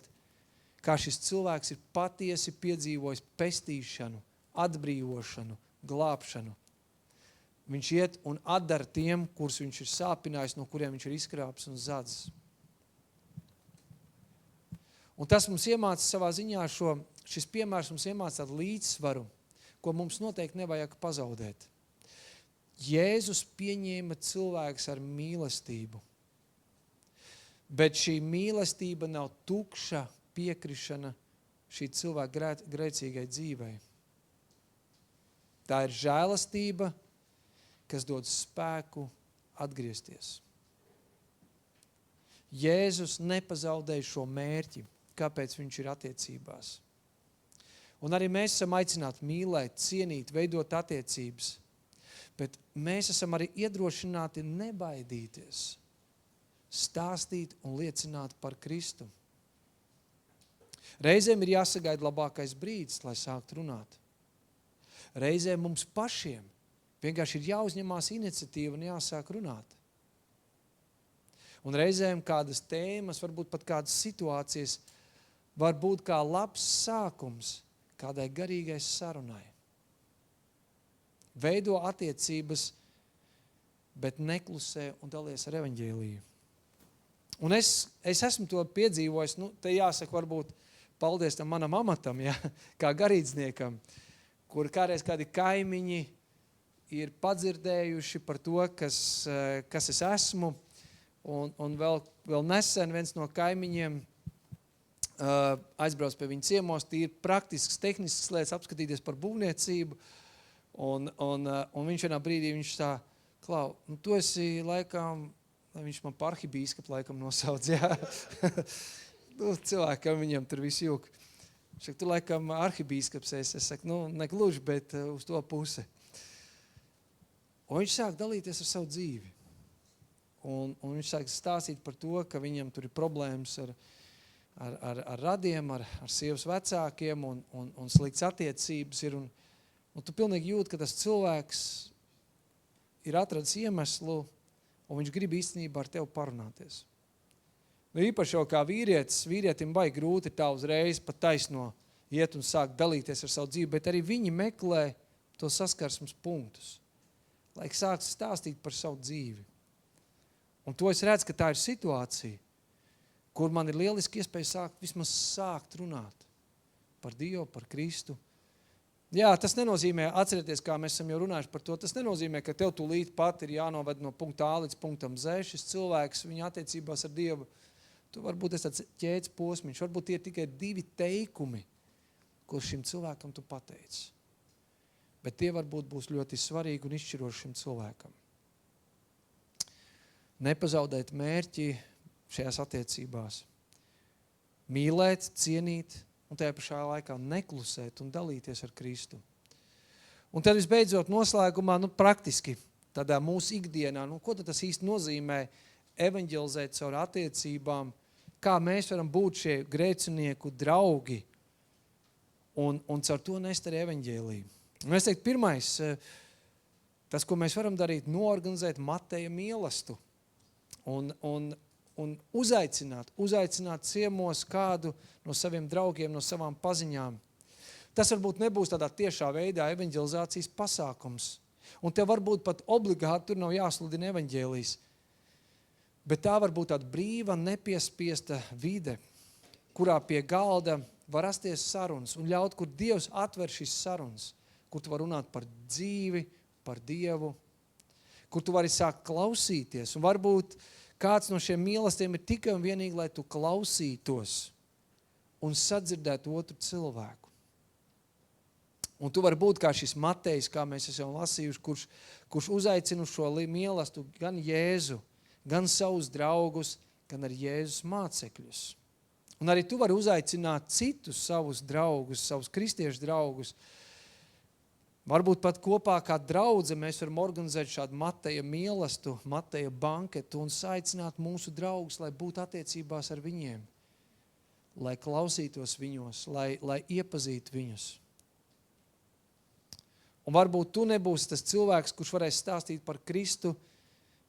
Speaker 1: kā šis cilvēks ir patiesi piedzīvojis pestīšanu, atbrīvošanu, glābšanu. Viņš iet un atdara tiem, kurus viņš ir sāpinājis, no kuriem viņš ir izkrāpis un zadzis. Un tas mums iemāca savā ziņā šis piemērs mums iemāca tādu līdzsvaru, ko mums noteikti nevajag pazaudēt. Jēzus pieņēma cilvēks ar mīlestību, bet šī mīlestība nav tukša piekrišana šī cilvēka grēcīgai dzīvei. Tā ir žēlastība, kas dod spēku atgriezties. Jēzus nepazaudēja šo mērķi, kāpēc viņš ir attiecībās. Un arī mēs esam aicināti mīlēt, cienīt, veidot attiecības, bet mēs esam arī iedrošināti nebaidīties, stāstīt un liecināt par Kristu. Reizēm ir jāsagaida labākais brīdis, lai sākt runāt. Reizēm mums pašiem vienkārši ir jāuzņemās iniciatīva un jāsāk runāt. Un reizēm kādas tēmas, varbūt pat kādas situācijas var būt kā labs sākums kādai garīgai sarunai. Veido attiecības, bet neklusē un dalies ar evaņģēliju. Un es esmu to piedzīvojis, te jāsaka varbūt paldies tam manam amatam, ja, kā garīdzniekam, kur kādreiz kādi kaimiņi ir padzirdējuši par to, kas es esmu, un vēl nesen viens no kaimiņiem aizbrauc pie viņa ciemos, tīri praktisks, tehnisks lietas, apskatīties par būvniecību, un viņš vienā brīdī viņš tā, Klau, tu esi laikam, viņš man par arhibīskapu laikam nosauc, jā. Cilvēkam viņam tur viss jūk. Viņš saka, tu laikam arhibīskaps esi. Es saku, negluži, bet uz to pusi. Un viņš sāk dalīties ar savu dzīvi. Un viņš sāk stāstīt par to, ka viņam tur ir problēmas ar radiem, ar sievas vecākiem un slikts attiecības ir. Un tu pilnīgi jūti, ka tas cilvēks ir atradis iemeslu un viņš grib īstenībā ar tevi parunāties. Īpaši jau kā vīrietim baigi grūti tā uzreiz pat taisno iet un sāk dalīties ar savu dzīvi, bet arī viņi meklē to saskarsmes punktus, lai sāk stāstīt par savu dzīvi. Un to es redzu, ka tā ir situācija, kur man ir lieliski iespēja vismaz sākt runāt par Dievu, par Kristu. Jā, tas nenozīmē, atcerieties, kā mēs esam jau runājuši par to, tas nenozīmē, ka tev tūlīt pat ir jānoved no punkta A līdz punktam Z. Šis cilvēks, viņa attiecībās ar Dievu, tu varbūt esi tāds ķēdes posmiņš, varbūt tie ir tikai 2 teikumi, kur šim cilvēkam tu pateici. Bet tie varbūt būs ļoti svarīgi un izšķiroši šim cilvēkam. Nepazaudēt mērķi šajās attiecībās. Mīlēt, cienīt un tajā pašā laikā neklusēt un dalīties ar Kristu. Un tad visbeidzot noslēgumā, praktiski tādā mūsu ikdienā, ko tad tas īsti nozīmē evaņģelizēt caur attiecībām, kā mēs varam būt šie grēcinieku draugi un caur to nest arī evaņģēliju. Un es teiktu, pirmais, tas, ko mēs varam darīt, noorganizēt Mateja mielastu. Un uzaicināt ciemos kādu no saviem draugiem, no savām paziņām. Tas varbūt nebūs tādā tiešā veidā evaņģelizācijas pasākums. Un tev varbūt pat obligāti tur nav jāsludina evaņģēlijs. Bet tā var būt tāda brīva, nepiespiesta vide, kurā pie galda var rasties sarunas un ļaut, kur Dievs atver šīs sarunas, kur tu var runāt par dzīvi, par Dievu, kur tu vari sākt klausīties. Un varbūt kāds no šiem mīlestiem ir tikai un vienīgi, lai tu klausītos un sadzirdētu otru cilvēku. Un tu vari būt kā šis Matejs, kā mēs esam lasījuši, kurš uzaicina šo mīlestību gan Jēzu, gan savus draugus, gan arī Jēzus mācekļus. Un arī tu vari uzaicināt citus savus draugus, savus kristiešu draugus. Varbūt pat kopā kā draudze mēs varam organizēt šādu Mateja mielastu, Mateja banketu un saicināt mūsu draugus, lai būtu attiecībās ar viņiem, lai klausītos viņos, lai iepazītu viņus. Un varbūt tu nebūsi tas cilvēks, kurš varēs stāstīt par Kristu,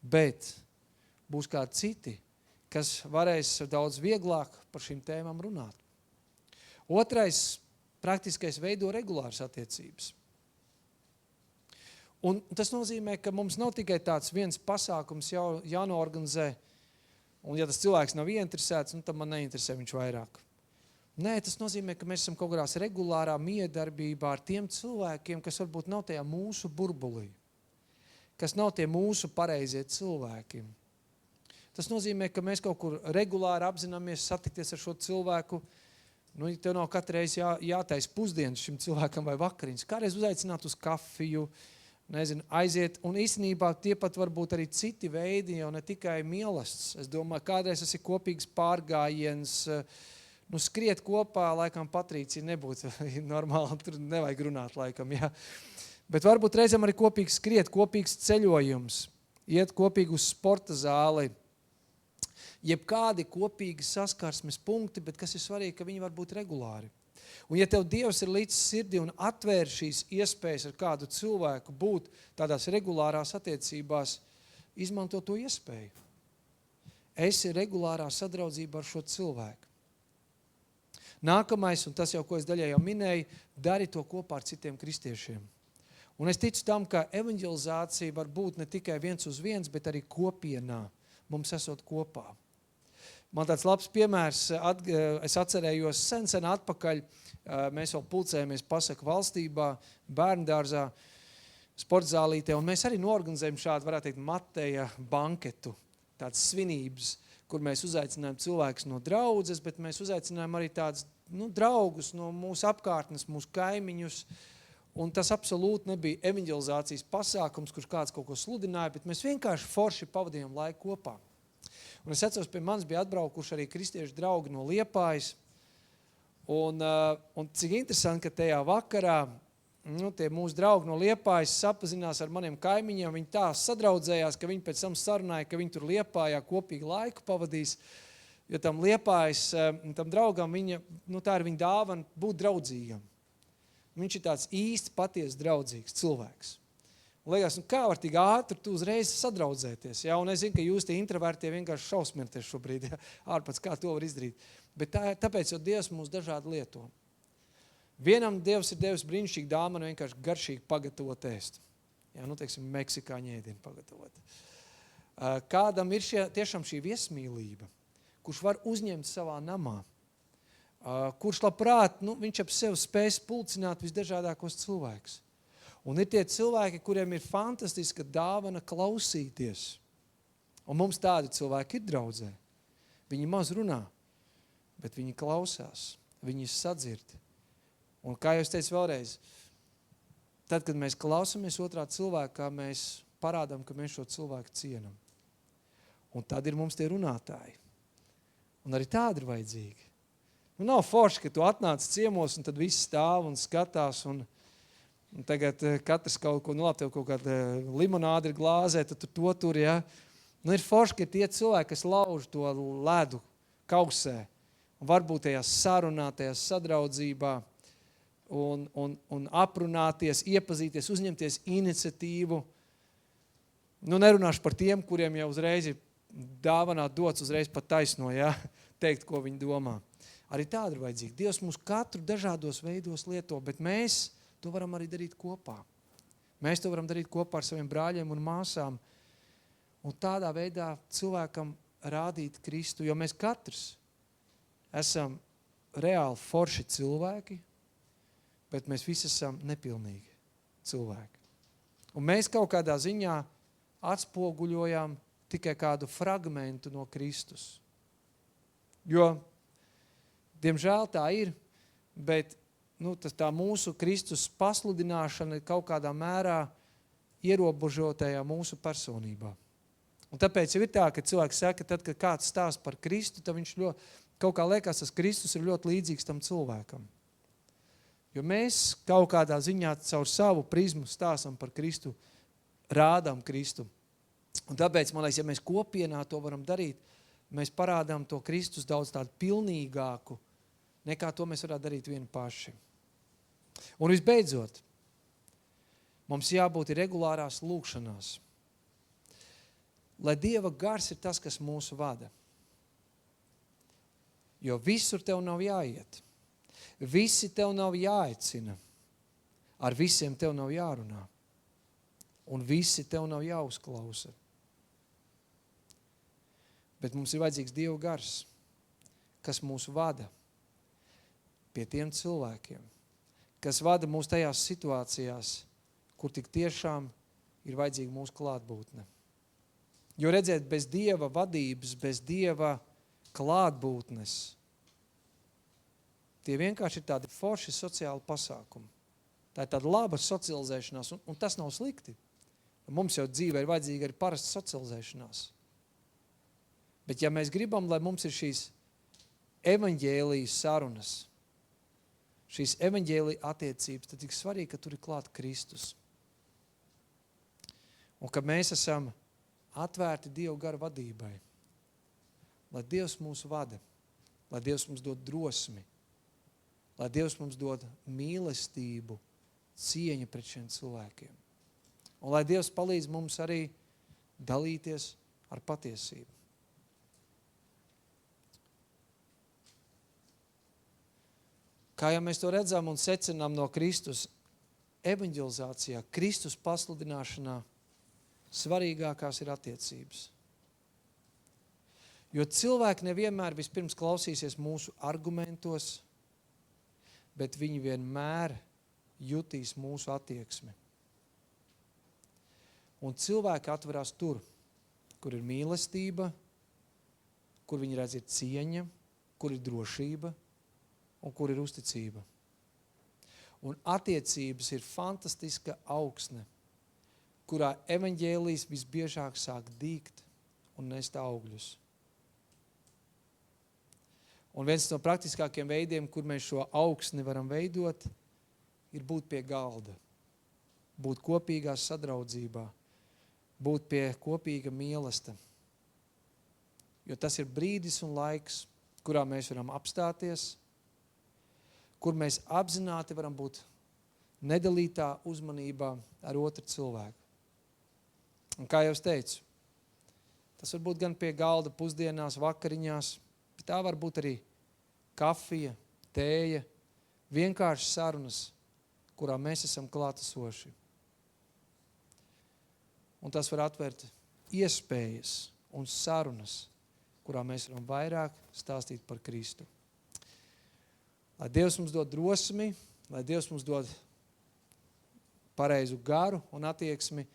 Speaker 1: bet būs kādi citi, kas varēs daudz vieglāk par šīm tēmām runāt. Otrais praktiskais veido regulāras attiecības. Un tas nozīmē, ka mums nav tikai tāds viens pasākums jānoorganizē, un ja tas cilvēks nav ieinteresēts, tad man neinteresē viņš vairāk. Nē, tas nozīmē, ka mēs esam kaut kādās regulārā miedarbībā ar tiem cilvēkiem, kas varbūt nav tajā mūsu burbulī, kas nav tie mūsu pareizie cilvēki. Tas nozīmē, ka mēs kaut kur regulāri apzināmies satikties ar šo cilvēku. Tev nav katru reizi jātais pusdienas šim cilvēkam vai vakariņas. Kādreiz uzaicināt uz kafiju, aiziet. Un īstenībā tie pat varbūt arī citi veidi, jau ne tikai mielasts. Es domāju, kādreiz tas ir kopīgs pārgājiens. Skriet kopā, laikam Patricija nebūtu normāli, tur nevajag runāt laikam, jā. Bet varbūt reizēm arī kopīgs skriet, kopīgs ceļojums, iet kopīgi uz sporta zāli, jebkādi kopīgi saskarsmes punkti, bet kas ir svarīgi, ka viņi var būt regulāri. Un ja tev Dievs ir līdz sirdi un atvēr šīs iespējas ar kādu cilvēku būt tādās regulārās attiecībās, izmanto to iespēju. Esi regulārā sadraudzībā ar šo cilvēku. Nākamais, un tas jau, ko es daļai jau minēju, dari to kopā ar citiem kristiešiem. Un es ticu tam, ka evanģelizācija var būt ne tikai viens uz viens, bet arī kopienā, mums esot kopā. Man tāds labs piemērs, es atcerējos sen atpakaļ, mēs vēl pulcējamies Pasaku valstībā, bērndārzā, sportzālītē, un mēs arī noorganizējam šādu, varētu teikt, Mateja banketu, tāds svinības, kur mēs uzaicinājām cilvēkus no draudzes, bet mēs uzaicinājām arī tādus draugus no mūsu apkārtnes, mūsu kaimiņus, un tas absolūti nebija evanģelizācijas pasākums, kurš kāds kaut ko sludināja, bet mēs vienkārši forši pavadījām laiku kopā. Un es atceros, pie manis bija atbraukuši arī kristiešu draugi no Liepājas, un cik interesanti, ka tajā vakarā tie mūsu draugi no Liepājas sapazinās ar maniem kaimiņiem, viņi tā sadraudzējās, ka viņi pēc tam sarunāja, ka viņi tur Liepājā kopīgi laiku pavadīs, jo tam Liepājas, tam draugam, tā ir viņa dāvana būt draudzīgam. Viņš ir tāds īsti patiesi draudzīgs cilvēks. Liekas, kā var tik ātri tu uzreiz sadraudzēties, ja? Un es zinu, ka jūs tie introvertie vienkārši šausmieties šobrīd, ja? Ārpēc kā to var izdarīt. Bet tāpēc jau Dievs mūs dažādi lieto. Vienam Dievs ir devis brīnišķīgi dāvanu vienkārši garšīgi pagatavot ēst. Ja? Teiksim, meksikāņu ēdienu pagatavot. Kādam ir tiešām šī viesmīlība, kurš var uzņemt savā namā, kurš labprāt, viņš ap sevi spēs pulcināt visdažādākos cilvēkus. Un ir tie cilvēki, kuriem ir fantastiska dāvana klausīties. Un mums tādi cilvēki ir draudzē. Viņi maz runā, bet viņi klausās, viņi sadzird. Un kā jau es teicu vēlreiz, tad, kad mēs klausamies otrā cilvēkā, mēs parādām, ka mēs šo cilvēku cienam. Un tad ir mums tie runātāji. Un arī tādi ir vajadzīgi. Nav forši, ka tu atnāc ciemos un tad viss stāv un skatās un tagad katrs kaut ko, tev kaut kāda limonāde ir glāzē, tad tu to tur, ja. Ir forši, ka tie cilvēki, kas lauž to ledu kausē, un varbūt tajās sarunā, tajās sadraudzībā, un aprunāties, iepazīties, uzņemties iniciatīvu. Nerunāšu par tiem, kuriem jau uzreiz ir dāvanā dots uzreiz pat taisno, ja, teikt, ko viņi domā. Arī tāda ir vajadzīga. Dievs mūs katru dažādos veidos lieto, bet mēs to varam arī darīt kopā. Mēs to varam darīt kopā ar saviem brāļiem un māsām un tādā veidā cilvēkam rādīt Kristu, jo mēs katrs esam reāli forši cilvēki, bet mēs visi esam nepilnīgi cilvēki. Un mēs kaut kādā ziņā atspoguļojam tikai kādu fragmentu no Kristus. Jo, diemžēl tā ir, bet tā mūsu Kristus pasludināšana ir kaut kādā mērā ierobežotajā mūsu personībā. Un tāpēc jau ir tā, ka cilvēks saka, tad, kad kāds stāsta par Kristu, tad viņš Kaut kā liekas, tas Kristus ir ļoti līdzīgs tam cilvēkam. Jo mēs kaut kādā ziņā caur savu prizmu stāstam par Kristu, rādām Kristu. Un tāpēc, man liekas, ja mēs kopienā to varam darīt, mēs parādām to Kristus daudz tādu pilnīgāku, nekā to mēs varētu darīt vieni paši. Un visbeidzot, mums jābūt regulārās lūkšanās. Lai Dieva gars ir tas, kas mūsu vada. Jo visur tev nav jāiet. Visi tev nav jāaicina. Ar visiem tev nav jārunā. Un visi tev nav jāuzklausa. Bet mums ir vajadzīgs Dieva gars, kas mūs vada pie tiem cilvēkiem, kas vada mūs tajās situācijās, kur tik tiešām ir vajadzīga mūsu klātbūtne. Jo redzēt, bez Dieva vadības, bez Dieva klātbūtnes, tie vienkārši ir tādi forši sociāli pasākumi. Tā ir tāda laba socializēšanās, un tas nav slikti. Mums jau dzīvē ir vajadzīga arī parasta socializēšanās. Bet ja mēs gribam, lai mums ir šīs evaņģēlijas sarunas, šīs evaņģēlija attiecības, tad tik svarīgi, ka tur ir klāt Kristus. Un ka mēs esam atvērti Dieva gara vadībai. Lai Dievs mūs vada, lai Dievs mums dod drosmi, lai Dievs mums dod mīlestību, cieņu pret šiem cilvēkiem. Un lai Dievs palīdz mums arī dalīties ar patiesību. Kā jau mēs to redzam un secinām no Kristus evaņģelizācijā, Kristus pasludināšanā, svarīgākās ir attiecības. Jo cilvēki nevienmēr vispirms klausīsies mūsu argumentos, bet viņi vienmēr jutīs mūsu attieksmi. Un cilvēki atverās tur, kur ir mīlestība, kur viņi redz ir cieņa, kur ir drošība un kur ir uzticība. Un attiecības ir fantastiska augsne, kurā evaņģēlijs visbiežāk sāk dīgt un nest augļus. Un viens no praktiskākiem veidiem, kur mēs šo augsni varam veidot, ir būt pie galda, būt kopīgā sadraudzībā, būt pie kopīga mīlesta. Jo tas ir brīdis un laiks, kurā mēs varam apstāties, kur mēs apzināti varam būt nedalītā uzmanībā ar otru cilvēku. Un kā jau es teicu, tas var būt gan pie galda pusdienās, vakariņās, bet tā var būt arī kafija, tēja, vienkārši sarunas, kurā mēs esam klātesoši. Un tas var atvērt iespējas un sarunas, kurā mēs varam vairāk stāstīt par Kristu. Lai Dievs mums dod drosmi, lai Dievs mums dod pareizu garu un attieksmi,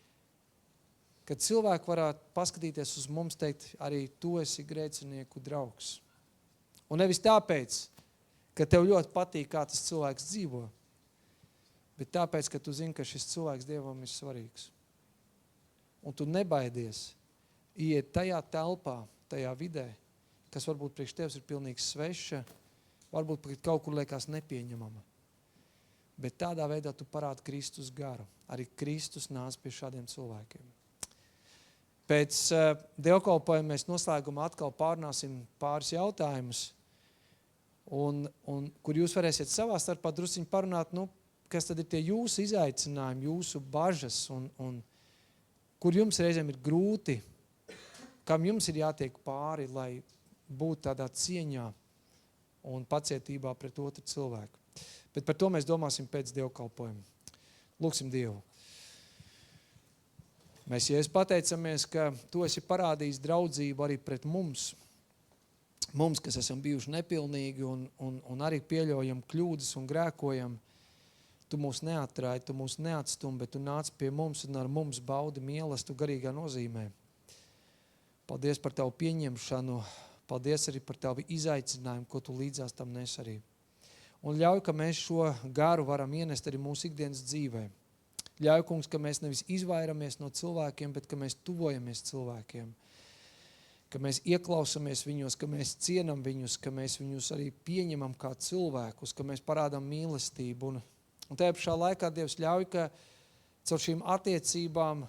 Speaker 1: kad cilvēki varētu paskatīties uz mums, teikt, arī tu esi grēcinieku draugs. Un nevis tāpēc, ka tev ļoti patīk, kā tas cilvēks dzīvo, bet tāpēc, ka tu zini, ka šis cilvēks Dievam ir svarīgs. Un tu nebaidies iet tajā telpā, tajā vidē, kas varbūt priekš tevis ir pilnīgi sveša, varbūt kaut kur liekas nepieņemama. Bet tādā veidā tu parādi Kristus garu. Arī Kristus nāc pie šādiem cilvēkiem. Pēc dievkalpojuma mēs noslēgumā atkal pārnāsim pāris jautājumus, un kur jūs varēsiet savā starpā drusciņi parunāt, kas tad ir tie jūsu izaicinājumi, jūsu bažas, un kur jums reizēm ir grūti, kam jums ir jātiek pāri, lai būtu tādā cieņā un pacietībā pret otru cilvēku. Bet par to mēs domāsim pēc dievkalpojuma. Lūksim Dievu. Mēs, Jēzus, pateicamies, ka tu esi parādījis draudzību arī pret mums, kas esam bijuši nepilnīgi un arī pieļaujam kļūdas un grēkojam. Tu mūs neatrāji, tu mūs neatstum, bet tu nāc pie mums un ar mums baudi mīlestību garīgā nozīmē. Paldies par tavu pieņemšanu, paldies arī par tavu izaicinājumu, ko tu līdzās tam nes arī. Un ļauj, ka mēs šo garu varam ienest arī mūsu ikdienas dzīvē. Ļauj, kungs, ka mēs nevis izvairamies no cilvēkiem, bet ka mēs tuvojamies cilvēkiem. ka mēs ieklausamies viņos, ka mēs cienam viņus, ka mēs viņus arī pieņemam kā cilvēkus, ka mēs parādām mīlestību. Un tajā pašā laikā Dievs ļauj, ka caur šīm attiecībām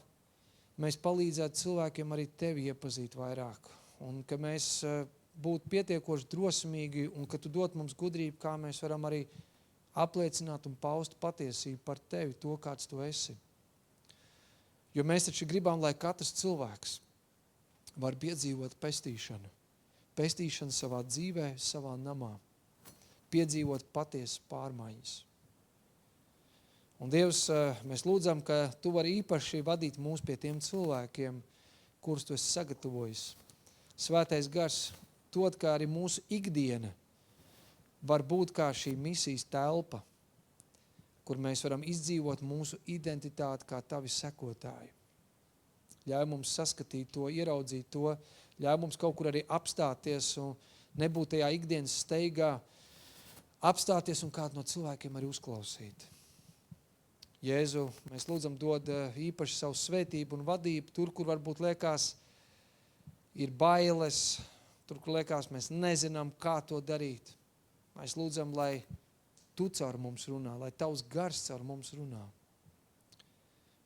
Speaker 1: mēs palīdzētu cilvēkiem arī tevi iepazīt vairāk. Un ka mēs būtu pietiekoši drosmīgi un ka tu dot mums gudrību, kā mēs varam arī apliecināt un paust patiesību par tevi, to, kāds tu esi. Jo mēs taču gribam, lai katrs cilvēks var piedzīvot pestīšanu. Pestīšanu savā dzīvē, savā namā. Piedzīvot patiesas pārmaiņas. Un Dievs, mēs lūdzam, ka tu vari īpaši vadīt mūs pie tiem cilvēkiem, kurus tu esi sagatavojis. Svētais Gars, dod, kā arī mūsu ikdiena var būt kā šī misijas telpa, kur mēs varam izdzīvot mūsu identitāti kā tavi sekotāji. Ļauj mums saskatīt to, ieraudzīt to, ļauj mums kaut kur arī apstāties un nebūt tajā ikdienas steigā, apstāties un kādu no cilvēkiem arī uzklausīt. Jēzu, mēs lūdzam dod īpaši savu svētību un vadību, tur, kur varbūt liekas ir bailes, tur, kur liekas mēs nezinām, kā to darīt. Mēs lūdzam, lai tu caur mums runā, lai tavs gars caur mums runā.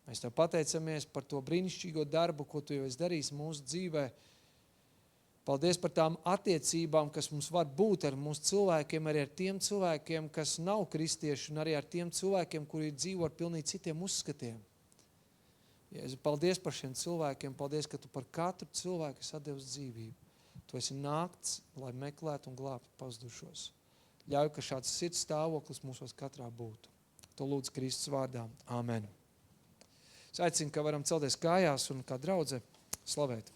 Speaker 1: Mēs tev pateicamies par to brīnišķīgo darbu, ko tu jau esi darījis mūsu dzīvē. Paldies par tām attiecībām, kas mums var būt ar mūsu cilvēkiem, arī ar tiem cilvēkiem, kas nav kristieši, un arī ar tiem cilvēkiem, kuri dzīvo ar pilnīgi citiem uzskatiem. Jēzu, paldies par šiem cilvēkiem, paldies, ka tu par katru cilvēku esi atdevis dzīvību. Tu esi nākts, lai meklētu un glābtu pazudušos. Ļauj, ka šāds sirds stāvoklis mūsos katrā būtu. To lūdzu Kristus vārdā. Āmen. Es aicinu, ka varam celties kājās un kā draudze slavēt.